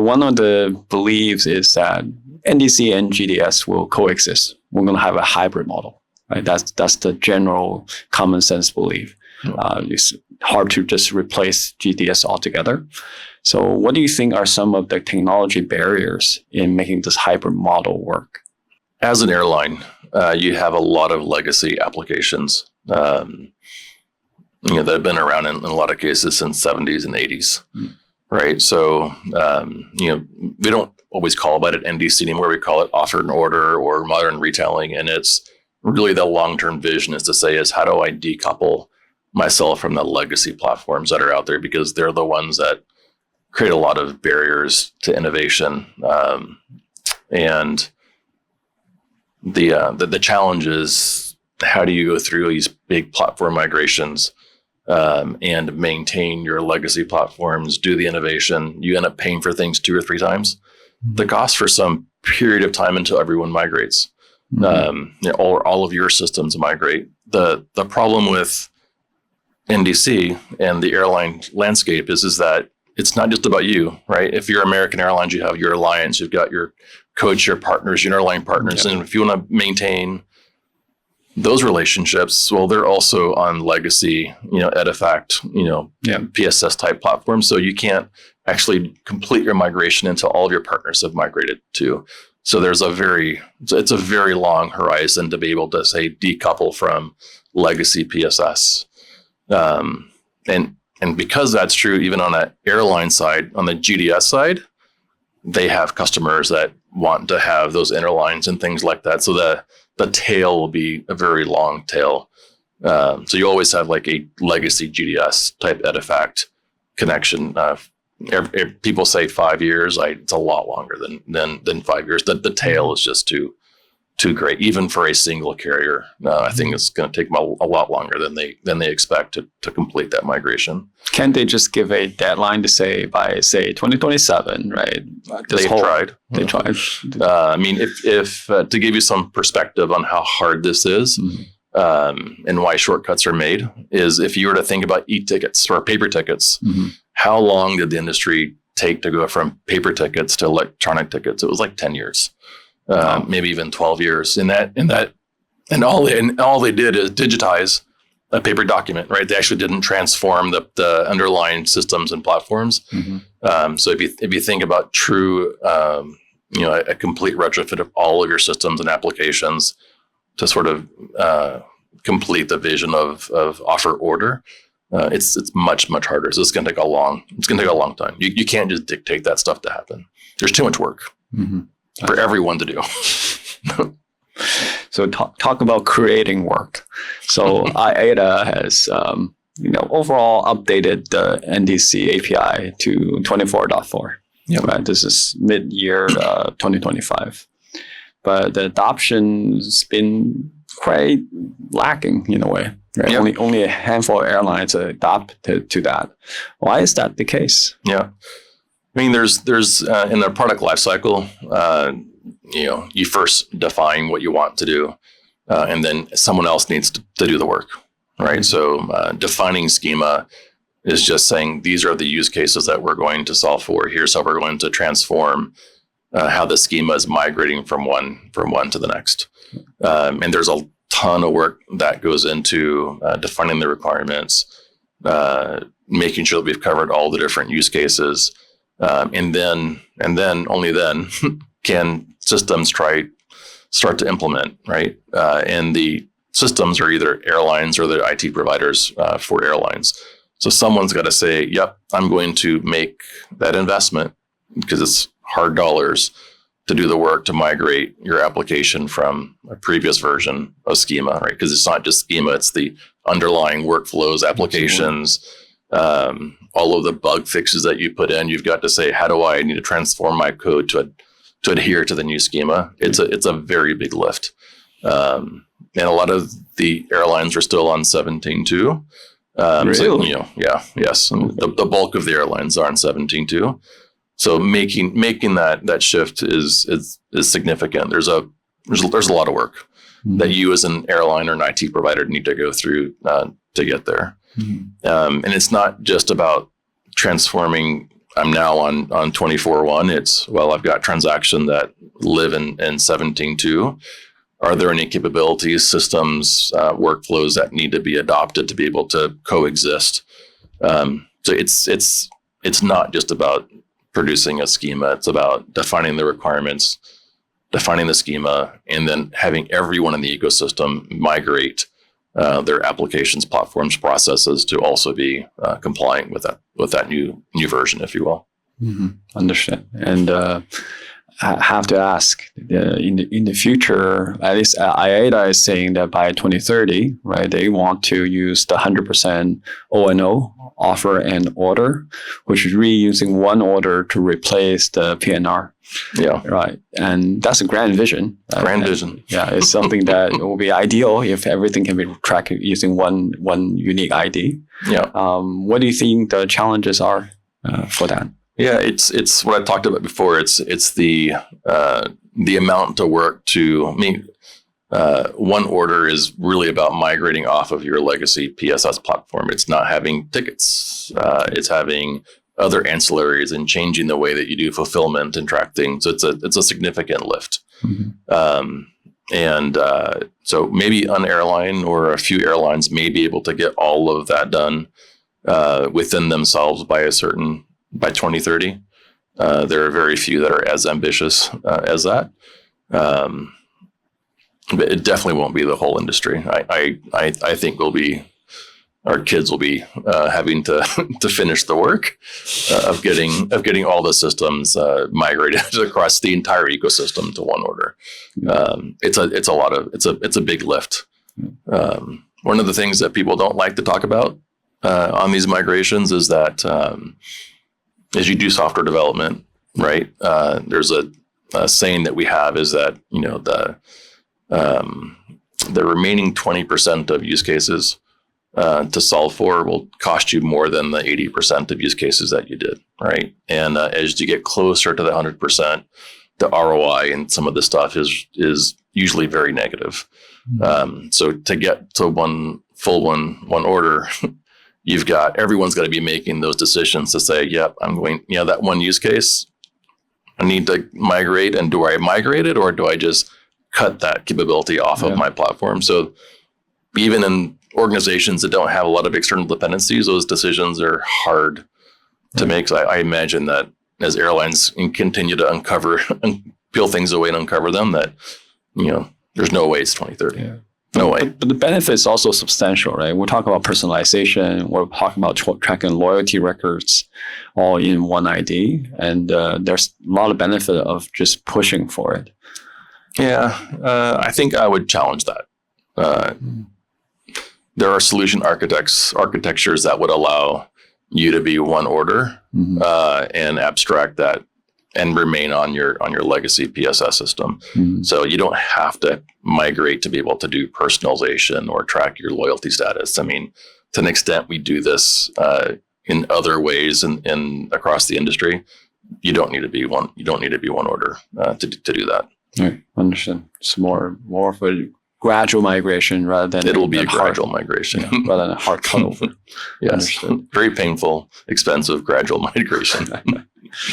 one of the beliefs is that NDC and GDS will coexist. We're going to have a hybrid model, right? That's the general common sense belief. It's hard to just replace GDS altogether. So what do you think are some of the technology barriers in making this hybrid model work? As an airline, you have a lot of legacy applications that have been around in a lot of cases since 70s and 80s, right? So, we don't always call it NDC anymore. We call it offer and order or modern retailing. And it's really the long-term vision is to say is how do I decouple myself from the legacy platforms that are out there, because they're the ones that create a lot of barriers to innovation. And the challenge is how do you go through these big platform migrations and maintain your legacy platforms, do the innovation. You end up paying for things 2 or 3 times the cost for some period of time until everyone migrates. All of your systems migrate. The problem with NDC and the airline landscape is that it's not just about you, right? If you're American Airlines, you have your alliance, you've got your codeshare partners, your airline partners. And if you want to maintain those relationships, well, they're also on legacy, Edifact, PSS type platforms. So you can't actually complete your migration until all of your partners have migrated to. So it's a very long horizon to be able to say decouple from legacy PSS. And because that's true, even on the airline side, on the GDS side, they have customers that want to have those interlines and things like that. So the tail will be a very long tail. So you always have like a legacy GDS type Edifact connection. People say 5 years. It's a lot longer than 5 years. The tail is just too great, even for a single carrier. I think it's going to take them a lot longer than they expect to complete that migration. Can't they just give a deadline to say by 2027, right? They've tried. They tried. If to give you some perspective on how hard this is, and why shortcuts are made, is if you were to think about e-tickets or paper tickets, how long did the industry take to go from paper tickets to electronic tickets? It was like 10 years. Maybe even 12 years. And all they did is digitize a paper document, right? They actually didn't transform the underlying systems and platforms. So if you think about true, a complete retrofit of all of your systems and applications to sort of complete the vision of offer order, it's much, much harder. So it's going to take a long time. You can't just dictate that stuff to happen. There's too much work. For everyone to do. So talk about creating work. So IATA has, overall updated the NDC API to 24.4. Right? This is mid-year 2025. But the adoption's been quite lacking in a way. Right? Only a handful of airlines adopt to that. Why is that the case? Yeah. There's in the product lifecycle, you first define what you want to do, and then someone else needs to do the work, right? So defining schema is just saying these are the use cases that we're going to solve for. Here's how we're going to transform how the schema is migrating from one to the next. And there's a ton of work that goes into defining the requirements, making sure that we've covered all the different use cases. And then only then can systems start to implement, right? And the systems are either airlines or the IT providers for airlines. So someone's got to say, yep, I'm going to make that investment because it's hard dollars to do the work to migrate your application from a previous version of schema, right? Because it's not just schema, it's the underlying workflows, applications, all of the bug fixes that you put in. You've got to say, how do I need to transform my code to adhere to the new schema? It's a very big lift. And a lot of the airlines are still on 17.2. Really? So, yes. The bulk of the airlines are on 17.2. So making that shift is significant. There's a lot of work that you as an airline or an IT provider need to go through to get there. And it's not just about transforming I'm now on 24.1. It's, well, I've got transaction that live in 17.2. Are there any capabilities, systems, workflows that need to be adopted to be able to coexist? So it's not just about producing a schema. It's about defining the requirements, defining the schema, and then having everyone in the ecosystem migrate their applications, platforms, processes to also be compliant with that new version, if you will. Mm-hmm. Understand. And I have to ask, in the future, at least IATA is saying that by 2030, right, they want to use the 100% O&O, offer and order, which is reusing one order to replace the PNR. Yeah. Right. And that's a grand vision. Grand vision. Yeah. It's something that will be ideal if everything can be tracked using one unique ID. Yeah. What do you think the challenges are for that? Yeah, it's what I talked about before. It's the amount to work to. I mean, one order is really about migrating off of your legacy PSS platform. It's not having tickets. It's having other ancillaries and changing the way that you do fulfillment and track things. So it's a significant lift. Mm-hmm. So maybe an airline or a few airlines may be able to get all of that done within themselves by 2030. There are very few that are as ambitious as that. But it definitely won't be the whole industry. I think our kids will be having to finish the work of getting all the systems migrated across the entire ecosystem to one order. It's a big lift. One of the things that people don't like to talk about on these migrations is that as you do software development, right? There's a saying that we have is that the remaining 20% of use cases to solve for will cost you more than the 80% of use cases that you did, right? And as you get closer to the 100%, the ROI and some of the stuff is usually very negative. So to get to one order, everyone's got to be making those decisions to say, yep, I'm going, that one use case, I need to migrate. And do I migrate it or do I just cut that capability off of my platform? So even in organizations that don't have a lot of external dependencies, those decisions are hard to make. So I imagine that as airlines continue to peel things away and uncover them, that, there's no way it's 2030. Yeah. No way. But the benefit is also substantial, right? We're talking about personalization. We're talking about tracking loyalty records all in one ID. And there's a lot of benefit of just pushing for it. Yeah, I think I would challenge that. There are solution architectures that would allow you to be one order and abstract that and remain on your legacy PSS system. Mm-hmm. So you don't have to migrate to be able to do personalization or track your loyalty status. I mean, to an extent, we do this in other ways in across the industry. You don't need to be one. You don't need to be one order to do that. Right, understand. It's more of a gradual migration rather than it'll be a gradual migration rather than a hard cutover. Yes, very painful, expensive, gradual migration.